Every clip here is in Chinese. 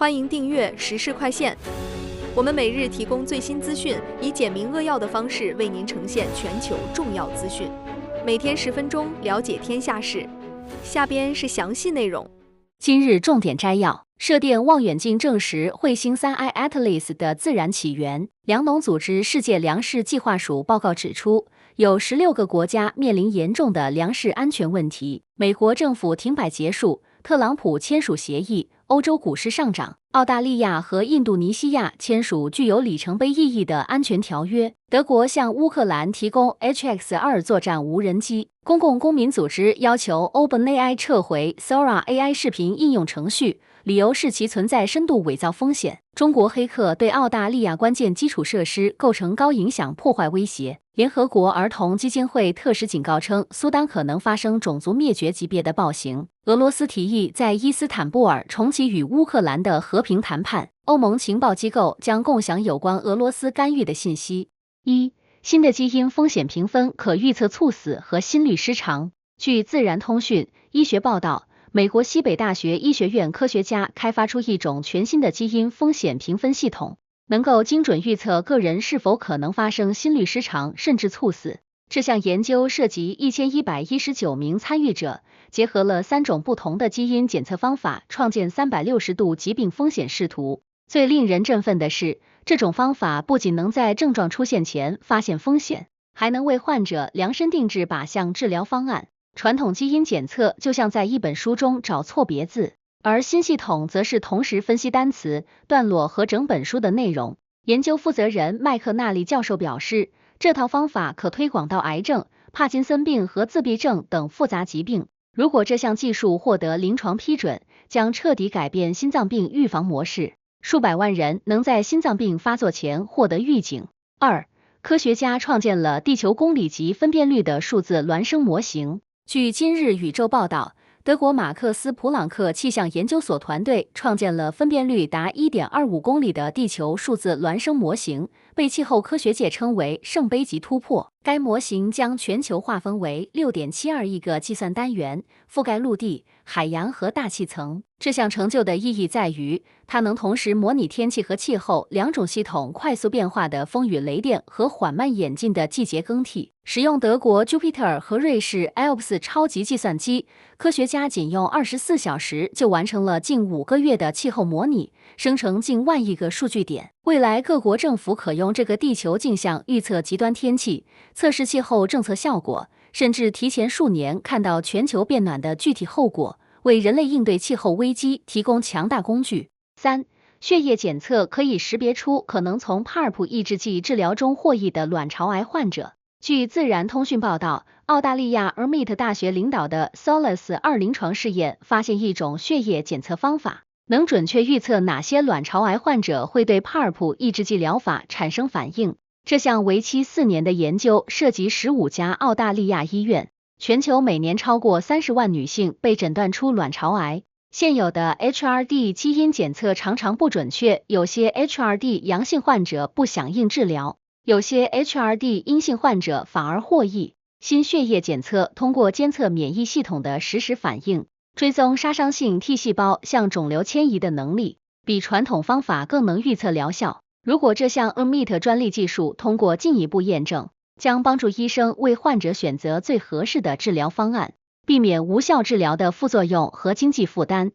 欢迎订阅时事快线。我们每日提供最新资讯，以简明扼要的方式为您呈现全球重要资讯。每天10分钟，了解天下事。下边是详细内容。今日重点摘要：射电望远镜证实彗星3I Atlas 的自然起源。粮农组织世界粮食计划署报告指出，有16个国家面临严重的粮食安全问题。美国政府停摆结束，特朗普签署协议，欧洲股市上涨。澳大利亚和印度尼西亚签署具有里程碑意义的安全条约。德国向乌克兰提供 HX-2 作战无人机。公共公民组织要求 OpenAI 撤回 Sora AI 视频应用程序，理由是其存在深度伪造风险。中国黑客对澳大利亚关键基础设施构成高影响破坏威胁。联合国儿童基金会特使警告称，苏丹可能发生种族灭绝级别的暴行。俄罗斯提议在伊斯坦布尔重启与乌克兰的和平谈判。欧盟情报机构将共享有关俄罗斯干预的信息。新的基因风险评分可预测猝死和心律失常。据自然通讯医学报道，美国西北大学医学院科学家开发出一种全新的基因风险评分系统，能够精准预测个人是否可能发生心律失常甚至猝死。这项研究涉及1119名参与者，结合了3种不同的基因检测方法，创建360度疾病风险视图。最令人振奋的是，这种方法不仅能在症状出现前发现风险，还能为患者量身定制靶向治疗方案。传统基因检测就像在一本书中找错别字，而新系统则是同时分析单词、段落和整本书的内容。研究负责人麦克纳利教授表示，这套方法可推广到癌症、帕金森病和自闭症等复杂疾病。如果这项技术获得临床批准，将彻底改变心脏病预防模式，数百万人能在心脏病发作前获得预警。科学家创建了地球公里级分辨率的数字孪生模型。据今日宇宙报道，德国马克思普朗克气象研究所团队创建了分辨率达 1.25 公里的地球数字孪生模型，被气候科学界称为圣杯级突破。该模型将全球划分为 6.72 亿个计算单元，覆盖陆地、海洋和大气层。这项成就的意义在于，它能同时模拟天气和气候2种系统快速变化的风雨雷电和缓慢演进的季节更替。使用德国 Jupyter 和瑞士 Alps 超级计算机，科学家仅用24小时就完成了近5个月的气候模拟，生成近1万亿个数据点。未来各国政府可用这个地球镜像预测极端天气，测试气候政策效果，甚至提前数年看到全球变暖的具体后果，为人类应对气候危机提供强大工具。血液检测可以识别出可能从 PARP 抑制剂治疗中获益的卵巢癌患者。据自然通讯报道，澳大利亚 RMIT 大学领导的 SOLACE-2临床试验发现一种血液检测方法，能准确预测哪些卵巢癌患者会对 PARP 抑制剂疗法产生反应。这项为期4年的研究涉及15家澳大利亚医院，全球每年超过30万女性被诊断出卵巢癌。现有的 HRD 基因检测常常不准确，有些 HRD 阳性患者不响应治疗，有些 HRD 阴性患者反而获益。新血液检测通过监测免疫系统的实时反应，追踪杀伤性 T 细胞向肿瘤迁移的能力，比传统方法更能预测疗效。如果这项 RMIT 专利技术通过进一步验证，将帮助医生为患者选择最合适的治疗方案，避免无效治疗的副作用和经济负担。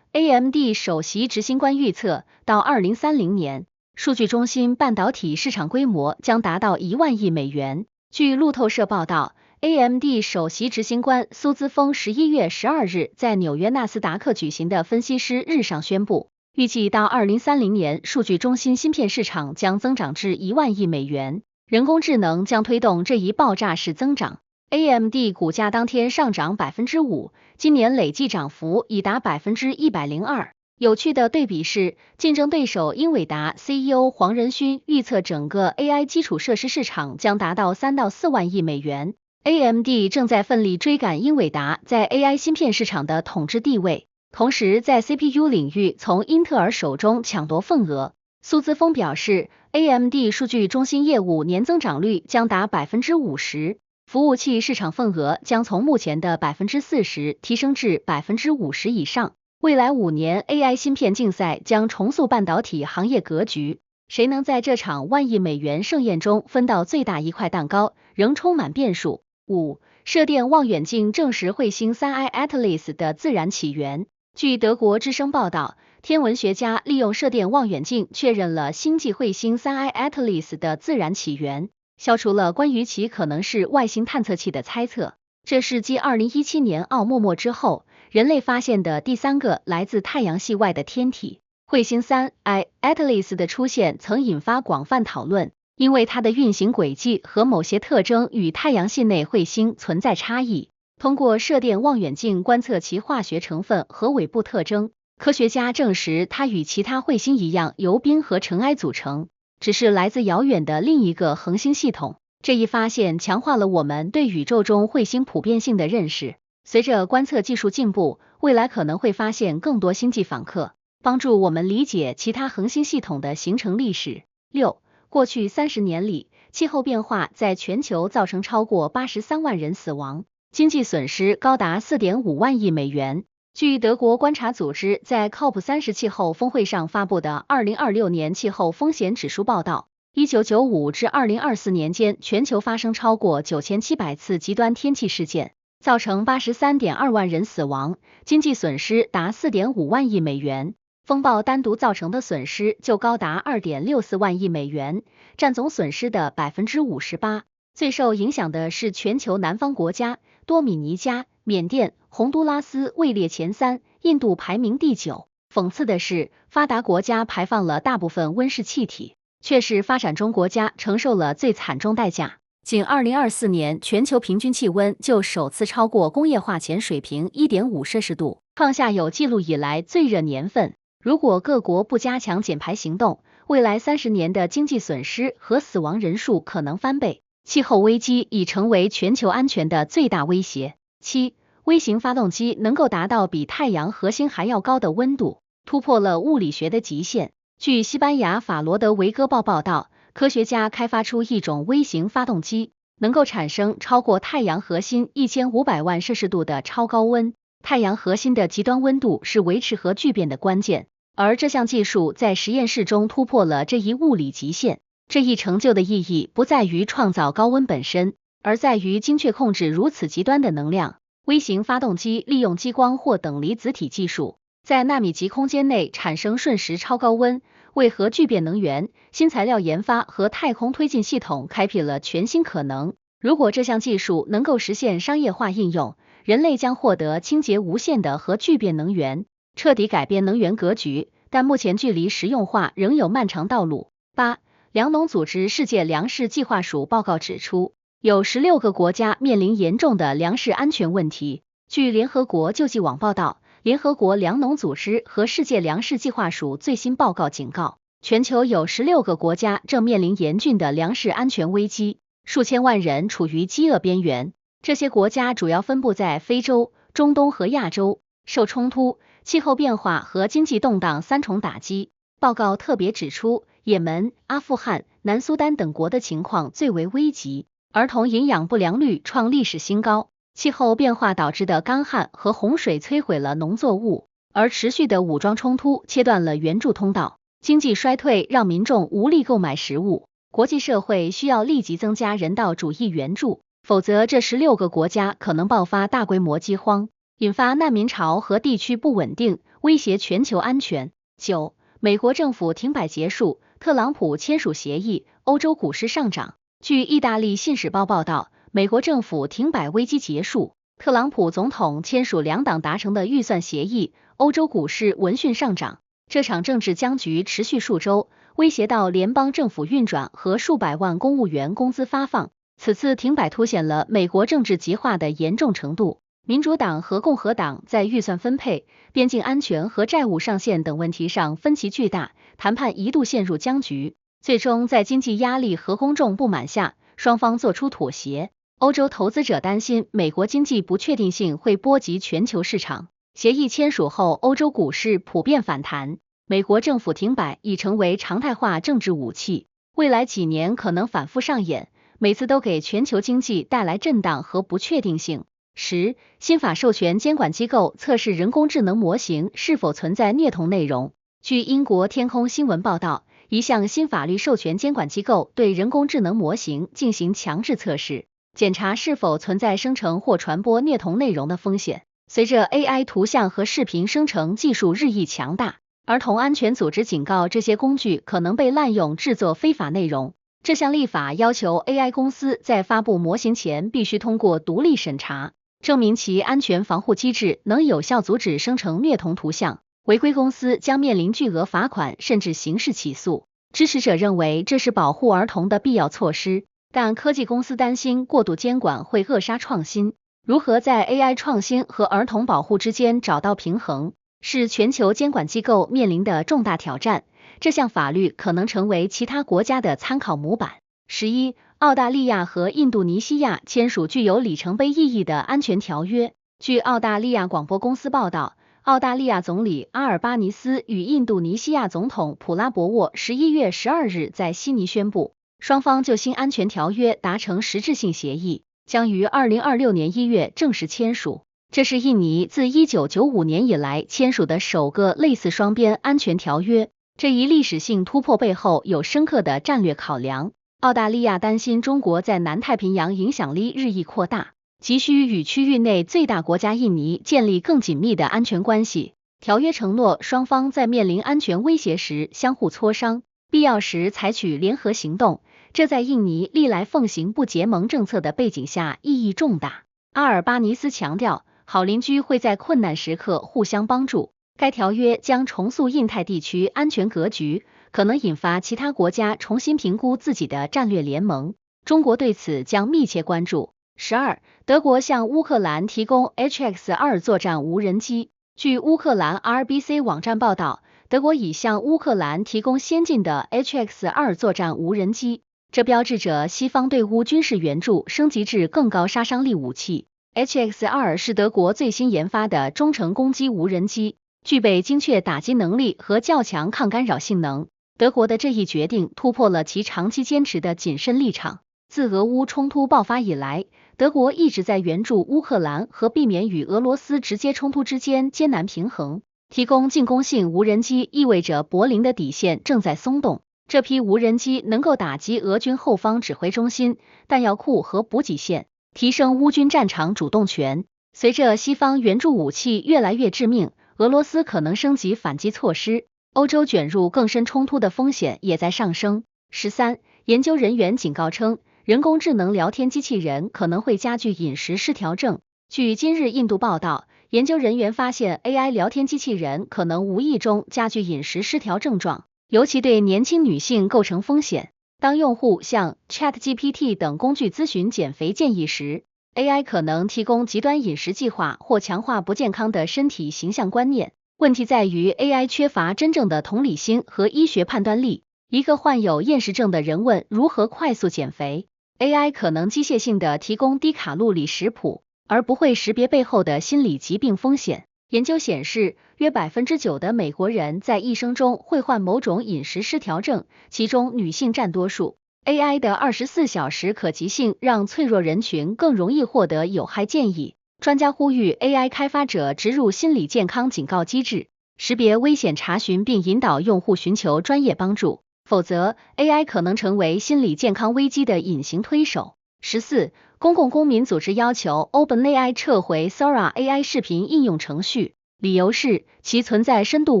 AMD 首席执行官预测，到2030年，数据中心半导体市场规模将达到1万亿美元。据路透社报道， AMD 首席执行官苏姿丰11月12日在纽约纳斯达克举行的分析师日上宣布，预计到2030年，数据中心芯片市场将增长至1万亿美元，人工智能将推动这一爆炸式增长。AMD 股价当天上涨 5%， 今年累计涨幅已达 102%。有趣的对比是，竞争对手英伟达 CEO 黄仁勋预测整个 AI 基础设施市场将达到3到4万亿美元。AMD 正在奋力追赶英伟达在 AI 芯片市场的统治地位，同时在 CPU 领域从英特尔手中抢夺份额。苏姿丰表示， AMD 数据中心业务年增长率将达 50%， 服务器市场份额将从目前的 40% 提升至 50% 以上。未来5年 AI 芯片竞赛将重塑半导体行业格局，谁能在这场万亿美元盛宴中分到最大一块蛋糕，仍充满变数。5. 射电望远镜证实彗星 3I Atlas 的自然起源。据德国之声报道，天文学家利用射电望远镜确认了星际彗星 3I Atlas 的自然起源，消除了关于其可能是外星探测器的猜测。这是继2017年奥莫莫之后，人类发现的第3个来自太阳系外的天体。彗星 3I Atlas 的出现曾引发广泛讨论，因为它的运行轨迹和某些特征与太阳系内彗星存在差异。通过射电望远镜观测其化学成分和尾部特征，科学家证实它与其他彗星一样由冰和尘埃组成，只是来自遥远的另一个恒星系统。这一发现强化了我们对宇宙中彗星普遍性的认识。随着观测技术进步，未来可能会发现更多星际访客，帮助我们理解其他恒星系统的形成历史。6. 过去30年里，气候变化在全球造成超过83万人死亡，经济损失高达 4.5 万亿美元。据德国观察组织在 COP30 气候峰会上发布的2026年气候风险指数报道，1995至2024年间，全球发生超过9700次极端天气事件，造成 83.2 万人死亡，经济损失达 4.5 万亿美元。风暴单独造成的损失就高达 2.64 万亿美元，占总损失的 58%。最受影响的是全球南方国家，多米尼加、缅甸、洪都拉斯位列前3，印度排名第9。讽刺的是，发达国家排放了大部分温室气体，却是发展中国家承受了最惨重代价。仅2024年，全球平均气温就首次超过工业化前水平 1.5 摄氏度，创下有记录以来最热年份。如果各国不加强减排行动，未来30年的经济损失和死亡人数可能翻倍。气候危机已成为全球安全的最大威胁。7. 微型发动机能够达到比太阳核心还要高的温度，突破了物理学的极限。据西班牙法罗德维戈报报道，科学家开发出一种微型发动机，能够产生超过太阳核心1500万摄氏度的超高温。太阳核心的极端温度是维持核聚变的关键，而这项技术在实验室中突破了这一物理极限。这一成就的意义不在于创造高温本身，而在于精确控制如此极端的能量。微型发动机利用激光或等离子体技术，在纳米级空间内产生瞬时超高温，为核聚变能源、新材料研发和太空推进系统开辟了全新可能。如果这项技术能够实现商业化应用，人类将获得清洁无限的核聚变能源，彻底改变能源格局，但目前距离实用化仍有漫长道路。8. 粮农组织世界粮食计划署报告指出，有16个国家面临严重的粮食安全问题。据联合国救济网报道，联合国粮农组织和世界粮食计划署最新报告警告，全球有16个国家正面临严峻的粮食安全危机，数千万人处于饥饿边缘。这些国家主要分布在非洲、中东和亚洲，受冲突、气候变化和经济动荡3重打击。报告特别指出，也门、阿富汗、南苏丹等国的情况最为危急，儿童营养不良率创历史新高。气候变化导致的干旱和洪水摧毁了农作物，而持续的武装冲突切断了援助通道，经济衰退让民众无力购买食物。国际社会需要立即增加人道主义援助，否则这16个国家可能爆发大规模饥荒，引发难民潮和地区不稳定，威胁全球安全。9. 美国政府停摆结束，特朗普签署协议，欧洲股市上涨。据意大利信使报报道，美国政府停摆危机结束，特朗普总统签署2党达成的预算协议，欧洲股市闻讯上涨。这场政治僵局持续数周，威胁到联邦政府运转和数百万公务员工资发放。此次停摆凸显了美国政治极化的严重程度。民主党和共和党在预算分配、边境安全和债务上限等问题上分歧巨大，谈判一度陷入僵局。最终在经济压力和公众不满下，双方做出妥协。欧洲投资者担心美国经济不确定性会波及全球市场。协议签署后，欧洲股市普遍反弹。美国政府停摆已成为常态化政治武器，未来几年可能反复上演，每次都给全球经济带来震荡和不确定性。10. 新法授权监管机构测试人工智能模型是否存在虐童内容。据英国天空新闻报道，一项新法律授权监管机构对人工智能模型进行强制测试，检查是否存在生成或传播虐童内容的风险。随着 AI 图像和视频生成技术日益强大，儿童安全组织警告这些工具可能被滥用制作非法内容。这项立法要求 AI 公司在发布模型前必须通过独立审查，证明其安全防护机制能有效阻止生成虐童图像。违规公司将面临巨额罚款甚至刑事起诉。支持者认为这是保护儿童的必要措施，但科技公司担心过度监管会扼杀创新。如何在 AI 创新和儿童保护之间找到平衡，是全球监管机构面临的重大挑战。这项法律可能成为其他国家的参考模板。11. 澳大利亚和印度尼西亚签署具有里程碑意义的安全条约。据澳大利亚广播公司报道，澳大利亚总理阿尔巴尼斯与印度尼西亚总统普拉博沃11月12日在悉尼宣布，双方就新安全条约达成实质性协议，将于2026年1月正式签署。这是印尼自1995年以来签署的首个类似双边安全条约。这一历史性突破背后有深刻的战略考量。澳大利亚担心中国在南太平洋影响力日益扩大，急需与区域内最大国家印尼建立更紧密的安全关系。条约承诺双方在面临安全威胁时相互磋商，必要时采取联合行动。这在印尼历来奉行不结盟政策的背景下意义重大。阿尔巴尼斯强调，好邻居会在困难时刻互相帮助。该条约将重塑印太地区安全格局，可能引发其他国家重新评估自己的战略联盟。中国对此将密切关注。12. 德国向乌克兰提供 HX-2 作战无人机。据乌克兰 RBC 网站报道，德国已向乌克兰提供先进的 HX-2 作战无人机，这标志着西方对乌军事援助升级至更高杀伤力武器。HX-2 是德国最新研发的中程攻击无人机，具备精确打击能力和较强抗干扰性能。德国的这一决定突破了其长期坚持的谨慎立场。自俄乌冲突爆发以来，德国一直在援助乌克兰和避免与俄罗斯直接冲突之间艰难平衡。提供进攻性无人机意味着柏林的底线正在松动。这批无人机能够打击俄军后方指挥中心、弹药库和补给线，提升乌军战场主动权。随着西方援助武器越来越致命，俄罗斯可能升级反击措施，欧洲卷入更深冲突的风险也在上升。13. 研究人员警告称，人工智能聊天机器人可能会加剧饮食失调症。据今日印度报道，研究人员发现 AI 聊天机器人可能无意中加剧饮食失调症状，尤其对年轻女性构成风险。当用户向 ChatGPT 等工具咨询减肥建议时， AI 可能提供极端饮食计划或强化不健康的身体形象观念。问题在于 AI 缺乏真正的同理心和医学判断力。一个患有厌食症的人问如何快速减肥， AI 可能机械性地提供低卡路里食谱，而不会识别背后的心理疾病风险。研究显示，约 9% 的美国人在一生中会患某种饮食失调症，其中女性占多数。AI 的24小时可及性让脆弱人群更容易获得有害建议。专家呼吁 AI 开发者植入心理健康警告机制，识别危险查询并引导用户寻求专业帮助，否则 AI 可能成为心理健康危机的隐形推手。14. 公共公民组织要求 OpenAI 撤回 Sora AI 视频应用程序，理由是其存在深度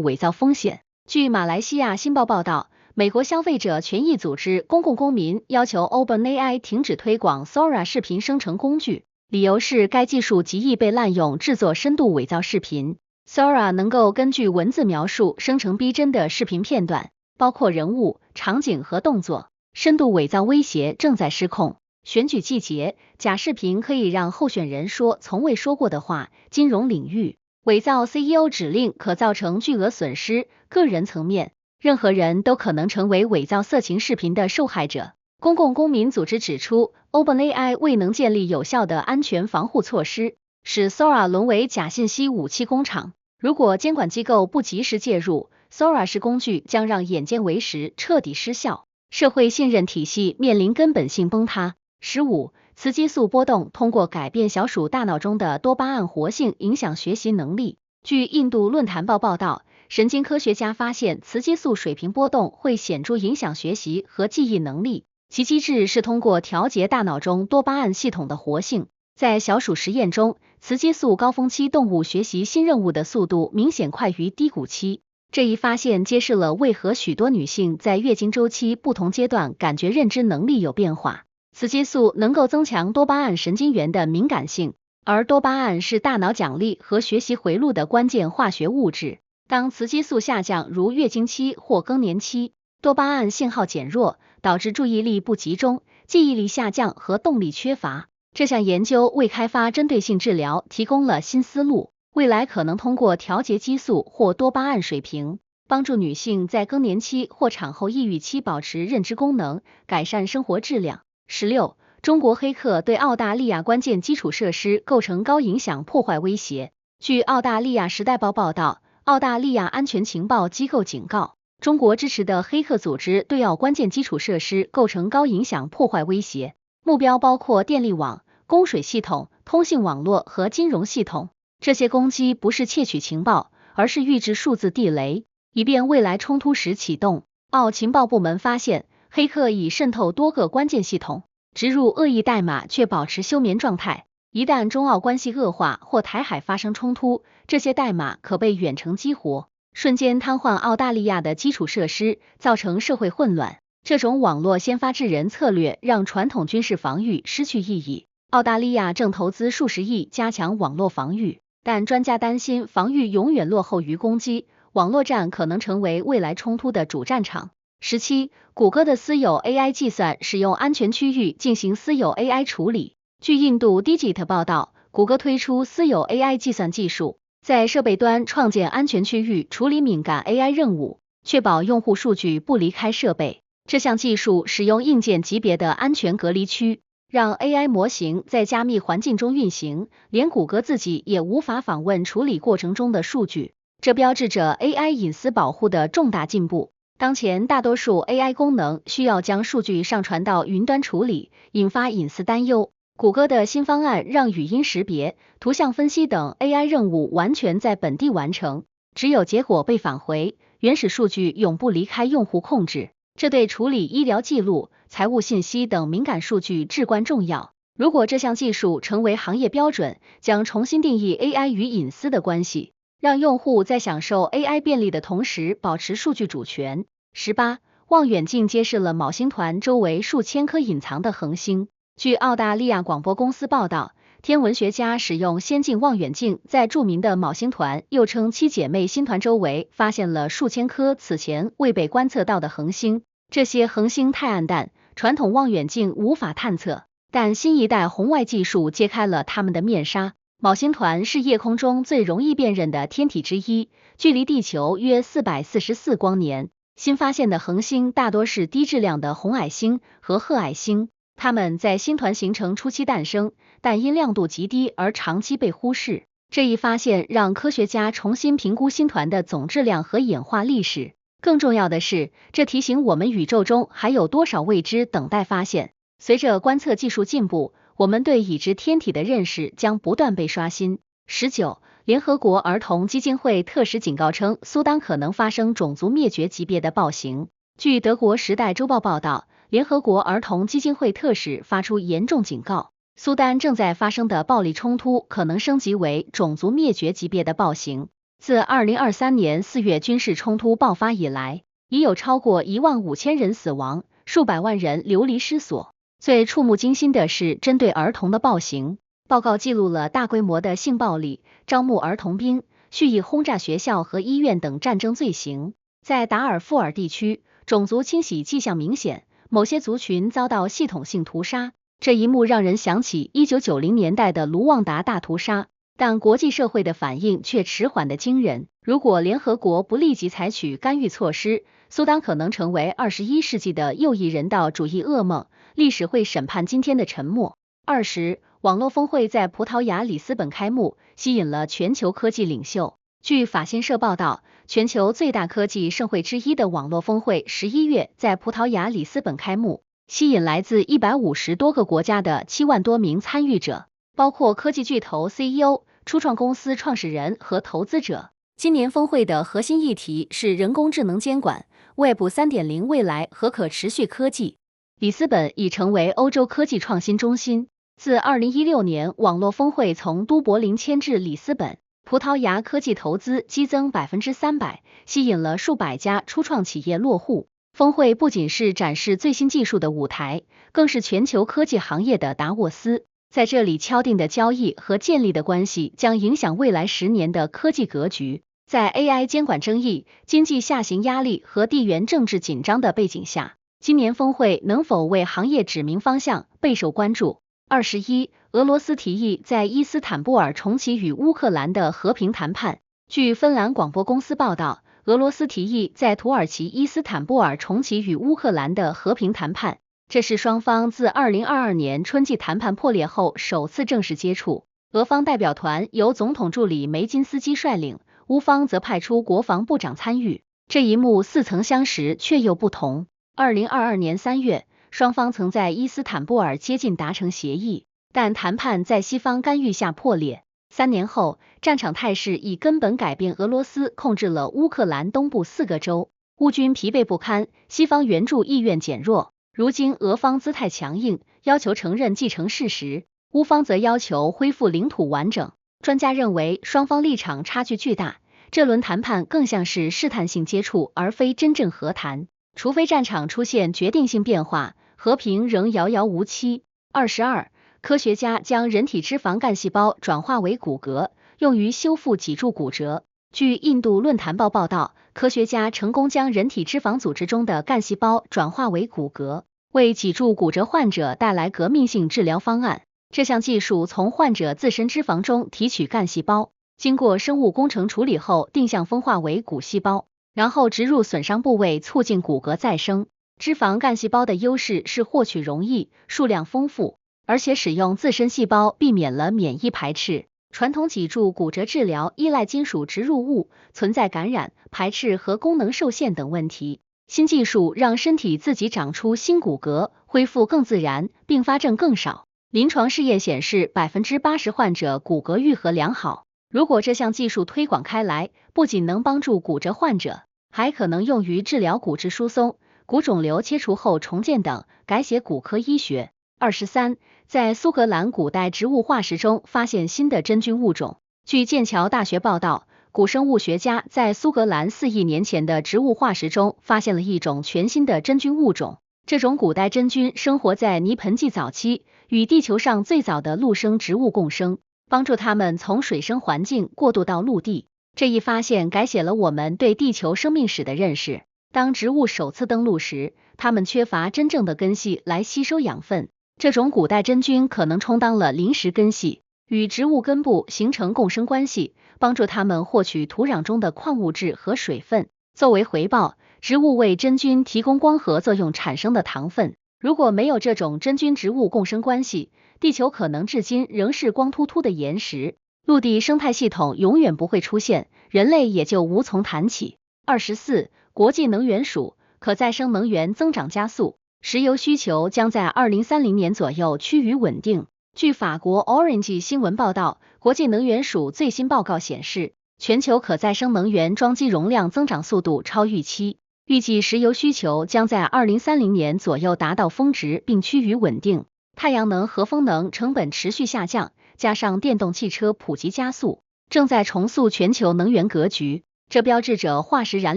伪造风险。据马来西亚新报报道，美国消费者权益组织公共公民要求 OpenAI 停止推广 Sora 视频生成工具，理由是该技术极易被滥用制作深度伪造视频。Sora 能够根据文字描述生成逼真的视频片段，包括人物、场景和动作。深度伪造威胁正在失控。选举季节，假视频可以让候选人说从未说过的话。金融领域，伪造 CEO 指令可造成巨额损失。个人层面，任何人都可能成为伪造色情视频的受害者。公共公民组织指出， OpenAI 未能建立有效的安全防护措施，使 Sora 沦为假信息武器工厂。如果监管机构不及时介入， Sora 式工具将让眼见为实彻底失效，社会信任体系面临根本性崩塌。15. 雌激素波动通过改变小鼠大脑中的多巴胺活性，影响学习能力。据印度论坛报报道，神经科学家发现雌激素水平波动会显著影响学习和记忆能力，其机制是通过调节大脑中多巴胺系统的活性。在小鼠实验中，雌激素高峰期动物学习新任务的速度明显快于低谷期。这一发现揭示了为何许多女性在月经周期不同阶段感觉认知能力有变化。雌激素能够增强多巴胺神经元的敏感性，而多巴胺是大脑奖励和学习回路的关键化学物质。当雌激素下降，如月经期或更年期，多巴胺信号减弱，导致注意力不集中、记忆力下降和动力缺乏。这项研究为开发针对性治疗提供了新思路，未来可能通过调节激素或多巴胺水平，帮助女性在更年期或产后抑郁期保持认知功能，改善生活质量。16. 中国黑客对澳大利亚关键基础设施构成高影响破坏威胁。据澳大利亚时代报报道，澳大利亚安全情报机构警告，中国支持的黑客组织对澳关键基础设施构成高影响破坏威胁，目标包括电力网、供水系统、通信网络和金融系统。这些攻击不是窃取情报，而是预置数字地雷，以便未来冲突时启动。澳情报部门发现，黑客已渗透多个关键系统，植入恶意代码却保持休眠状态。一旦中澳关系恶化或台海发生冲突，这些代码可被远程激活，瞬间瘫痪澳大利亚的基础设施，造成社会混乱。这种网络先发制人策略让传统军事防御失去意义。澳大利亚正投资数十亿加强网络防御，但专家担心防御永远落后于攻击，网络战可能成为未来冲突的主战场。17. 谷歌的私有 AI 计算使用安全区域进行私有 AI 处理。据印度 Digit 报道，谷歌推出私有 AI 计算技术，在设备端创建安全区域处理敏感 AI 任务，确保用户数据不离开设备。这项技术使用硬件级别的安全隔离区，让 AI 模型在加密环境中运行，连谷歌自己也无法访问处理过程中的数据。这标志着 AI 隐私保护的重大进步。当前大多数 AI 功能需要将数据上传到云端处理，引发隐私担忧。谷歌的新方案让语音识别、图像分析等 AI 任务完全在本地完成，只有结果被返回，原始数据永不离开用户控制。这对处理医疗记录、财务信息等敏感数据至关重要。如果这项技术成为行业标准，将重新定义 AI 与隐私的关系，让用户在享受 AI 便利的同时保持数据主权。18. 望远镜揭示了昴星团周围数千颗隐藏的恒星。据澳大利亚广播公司报道，天文学家使用先进望远镜在著名的昴星团又称七姐妹星团周围发现了数千颗此前未被观测到的恒星。这些恒星太暗淡，传统望远镜无法探测，但新一代红外技术揭开了它们的面纱。昴星团是夜空中最容易辨认的天体之一，距离地球约444光年。新发现的恒星大多是低质量的红矮星和褐矮星，它们在星团形成初期诞生，但因亮度极低而长期被忽视。这一发现让科学家重新评估星团的总质量和演化历史。更重要的是，这提醒我们宇宙中还有多少未知等待发现。随着观测技术进步，我们对已知天体的认识将不断被刷新。19. 联合国儿童基金会特使警告称，苏丹可能发生种族灭绝级别的暴行。据德国时代周报报道，联合国儿童基金会特使发出严重警告，苏丹正在发生的暴力冲突可能升级为种族灭绝级别的暴行。自2023年4月军事冲突爆发以来，已有超过15000人死亡，数百万人流离失所。最触目惊心的是针对儿童的暴行。报告记录了大规模的性暴力、招募儿童兵、蓄意轰炸学校和医院等战争罪行。在达尔富尔地区，种族清洗迹象明显，某些族群遭到系统性屠杀。这一幕让人想起1990年代的卢旺达大屠杀，但国际社会的反应却迟缓得惊人。如果联合国不立即采取干预措施，苏丹可能成为21世纪的右翼人道主义噩梦，历史会审判今天的沉默。20. 网络峰会在葡萄牙里斯本开幕，吸引了全球科技领袖。据法新社报道，全球最大科技盛会之一的网络峰会11月在葡萄牙里斯本开幕，吸引来自150多个国家的7万多名参与者，包括科技巨头 CEO、初创公司创始人和投资者。今年峰会的核心议题是人工智能监管、Web 3.0未来和可持续科技。里斯本已成为欧洲科技创新中心。自2016年网络峰会从都柏林迁至里斯本，葡萄牙科技投资激增300%，吸引了数百家初创企业落户。峰会不仅是展示最新技术的舞台，更是全球科技行业的达沃斯。在这里敲定的交易和建立的关系将影响未来10年的科技格局。在 AI 监管争议、经济下行压力和地缘政治紧张的背景下，今年峰会能否为行业指明方向备受关注。21，俄罗斯提议在伊斯坦布尔重启与乌克兰的和平谈判。据芬兰广播公司报道，俄罗斯提议在土耳其伊斯坦布尔重启与乌克兰的和平谈判，这是双方自2022年春季谈判破裂后首次正式接触。俄方代表团由总统助理梅金斯基率领，乌方则派出国防部长参与。这一幕似曾相识却又不同。2022年3月，双方曾在伊斯坦布尔接近达成协议，但谈判在西方干预下破裂。3年后，战场态势已根本改变，俄罗斯控制了乌克兰东部4个州，乌军疲惫不堪，西方援助意愿减弱。如今俄方姿态强硬，要求承认既成事实，乌方则要求恢复领土完整。专家认为双方立场差距巨大，这轮谈判更像是试探性接触，而非真正和谈。除非战场出现决定性变化，和平仍遥遥无期。22，科学家将人体脂肪干细胞转化为骨骼，用于修复脊柱骨折。据印度论坛报报道，科学家成功将人体脂肪组织中的干细胞转化为骨骼，为脊柱骨折患者带来革命性治疗方案。这项技术从患者自身脂肪中提取干细胞，经过生物工程处理后定向分化为骨细胞，然后植入损伤部位，促进骨骼再生。脂肪干细胞的优势是获取容易、数量丰富，而且使用自身细胞避免了免疫排斥。传统脊柱骨折治疗依赖金属植入物，存在感染、排斥和功能受限等问题。新技术让身体自己长出新骨骼，恢复更自然，并发症更少。临床试验显示，80%患者骨骼愈合良好。如果这项技术推广开来，不仅能帮助骨折患者，还可能用于治疗骨质疏松、骨肿瘤切除后重建等，改写骨科医学。23，在苏格兰古代植物化石中发现新的真菌物种。据剑桥大学报道，古生物学家在苏格兰4亿年前的植物化石中发现了一种全新的真菌物种。这种古代真菌生活在泥盆纪早期，与地球上最早的陆生植物共生，帮助它们从水生环境过渡到陆地。这一发现改写了我们对地球生命史的认识。当植物首次登陆时，它们缺乏真正的根系来吸收养分，这种古代真菌可能充当了临时根系，与植物根部形成共生关系，帮助它们获取土壤中的矿物质和水分。作为回报，植物为真菌提供光合作用产生的糖分。如果没有这种真菌植物共生关系，地球可能至今仍是光秃秃的岩石，陆地生态系统永远不会出现，人类也就无从谈起。24，国际能源署，可再生能源增长加速，石油需求将在2030年左右趋于稳定。据法国 Orange 新闻报道，国际能源署最新报告显示，全球可再生能源装机容量增长速度超预期，预计石油需求将在2030年左右达到峰值并趋于稳定。太阳能和风能成本持续下降，加上电动汽车普及加速，正在重塑全球能源格局。这标志着化石燃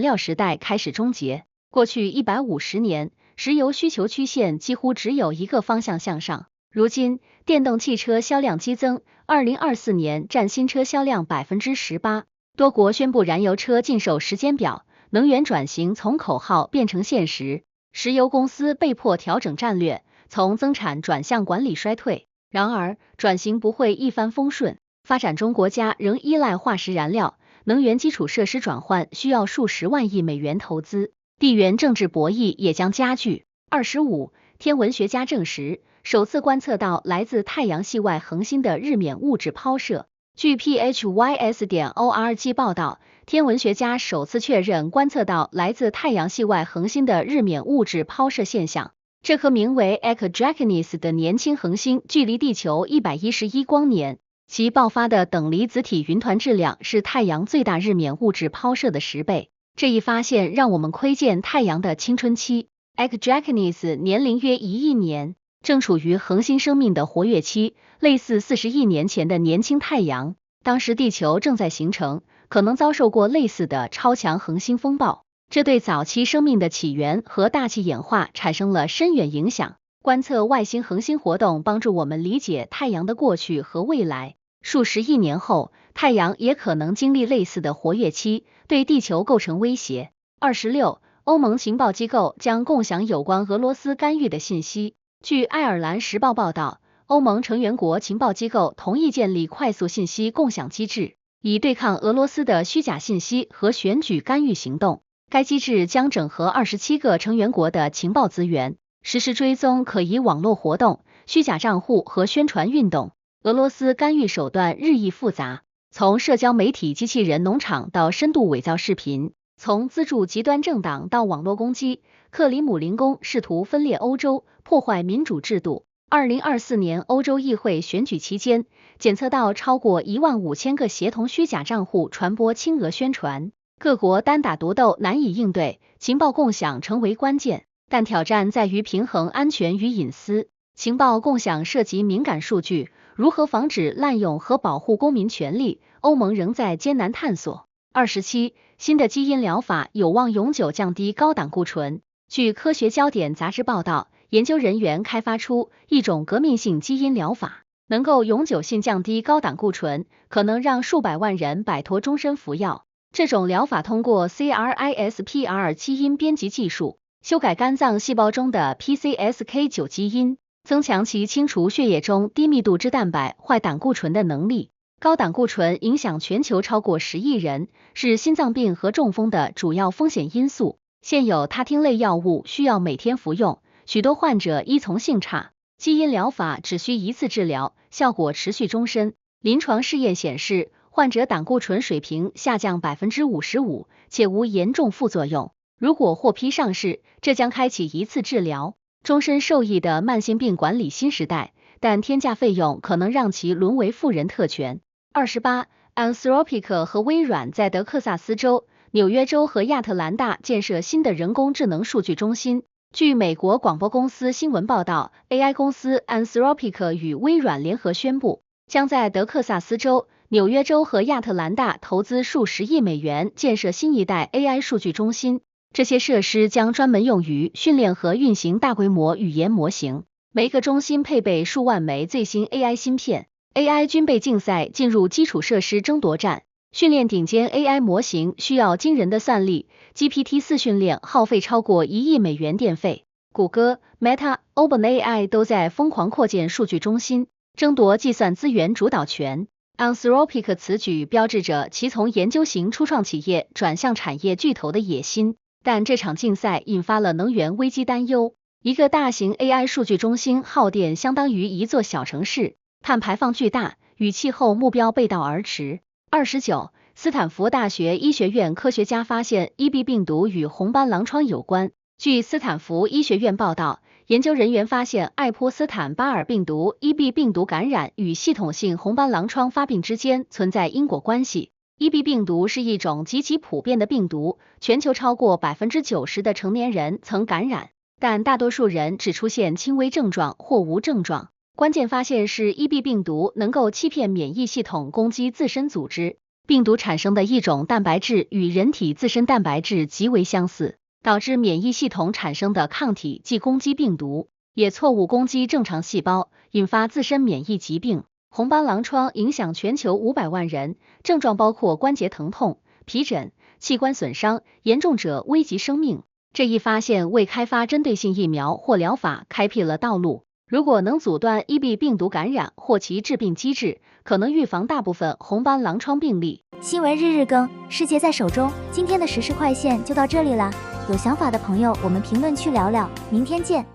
料时代开始终结。过去150年，石油需求曲线几乎只有一个方向向上。如今，电动汽车销量激增，2024年占新车销量18%。多国宣布燃油车禁售时间表，能源转型从口号变成现实。石油公司被迫调整战略，从增产转向管理衰退。然而，转型不会一帆风顺，发展中国家仍依赖化石燃料，能源基础设施转换需要数十万亿美元投资，地缘政治博弈也将加剧。25，天文学家证实，首次观测到来自太阳系外恒星的日冕物质抛射。据 phys.org 报道，天文学家首次确认观测到来自太阳系外恒星的日冕物质抛射现象，这颗名为 Echdracanis 的年轻恒星距离地球111光年，其爆发的等离子体云团质量是太阳最大日冕物质抛射的10倍。这一发现让我们窥见太阳的青春期。Echdracanis 年龄约1亿年，正处于恒星生命的活跃期，类似40亿年前的年轻太阳。当时地球正在形成，可能遭受过类似的超强恒星风暴，这对早期生命的起源和大气演化产生了深远影响。观测外星恒星活动帮助我们理解太阳的过去和未来。数十亿年后，太阳也可能经历类似的活跃期，对地球构成威胁。26. 欧盟情报机构将共享有关俄罗斯干预的信息。据爱尔兰时报报道，欧盟成员国情报机构同意建立快速信息共享机制，以对抗俄罗斯的虚假信息和选举干预行动。该机制将整合27个成员国的情报资源，实时追踪可疑网络活动、虚假账户和宣传运动。俄罗斯干预手段日益复杂，从社交媒体机器人农场到深度伪造视频，从资助极端政党到网络攻击。克里姆林宫试图分裂欧洲，破坏民主制度。2024年欧洲议会选举期间，检测到超过15000个协同虚假账户传播亲俄宣传。各国单打独斗难以应对，情报共享成为关键，但挑战在于平衡安全与隐私。情报共享涉及敏感数据，如何防止滥用和保护公民权利，欧盟仍在艰难探索。27. 新的基因疗法有望永久降低高胆固醇。据科学焦点杂志报道，研究人员开发出一种革命性基因疗法，能够永久性降低高胆固醇，可能让数百万人摆脱终身服药。这种疗法通过 CRISPR 基因编辑技术，修改肝脏细胞中的 PCSK9 基因，增强其清除血液中低密度脂蛋白坏胆固醇的能力。高胆固醇影响全球超过10亿人，是心脏病和中风的主要风险因素。现有他汀类药物需要每天服用，许多患者依从性差。基因疗法只需一次治疗，效果持续终身。临床试验显示，患者胆固醇水平下降 55%， 且无严重副作用。如果获批上市，这将开启一次治疗终身受益的慢性病管理新时代，但天价费用可能让其沦为富人特权。28. Anthropic 和微软在德克萨斯州、纽约州和亚特兰大建设新的人工智能数据中心。据美国广播公司新闻报道， AI 公司 Anthropic 与微软联合宣布，将在德克萨斯州、纽约州和亚特兰大投资数十亿美元建设新一代 AI 数据中心。这些设施将专门用于训练和运行大规模语言模型，每个中心配备数万枚最新 AI 芯片。AI 军备竞赛进入基础设施争夺战，训练顶尖 AI 模型需要惊人的算力 ，GPT-4 训练耗费超过1亿美元电费。谷歌、Meta、OpenAI 都在疯狂扩建数据中心，争夺计算资源主导权。Anthropic 此举标志着其从研究型初创企业转向产业巨头的野心，但这场竞赛引发了能源危机担忧。一个大型 AI 数据中心耗电相当于一座小城市，碳排放巨大，与气候目标背道而驰。29. 斯坦福大学医学院科学家发现 EB 病毒与红斑狼疮有关。据斯坦福医学院报道，研究人员发现爱泼斯坦巴尔病毒 EB 病毒感染与系统性红斑狼疮发病之间存在因果关系。EB 病毒是一种极其普遍的病毒，全球超过 90% 的成年人曾感染，但大多数人只出现轻微症状或无症状。关键发现是 EB 病毒能够欺骗免疫系统攻击自身组织，病毒产生的一种蛋白质与人体自身蛋白质极为相似，导致免疫系统产生的抗体既攻击病毒，也错误攻击正常细胞，引发自身免疫疾病。红斑狼疮影响全球500万人，症状包括关节疼痛、皮疹、器官损伤，严重者危及生命。这一发现为开发针对性疫苗或疗法开辟了道路。如果能阻断 EB 病毒感染或其致病机制，可能预防大部分红斑狼疮病例。新闻日日更，世界在手中。今天的时事快线就到这里啦，有想法的朋友，我们评论区聊聊，明天见。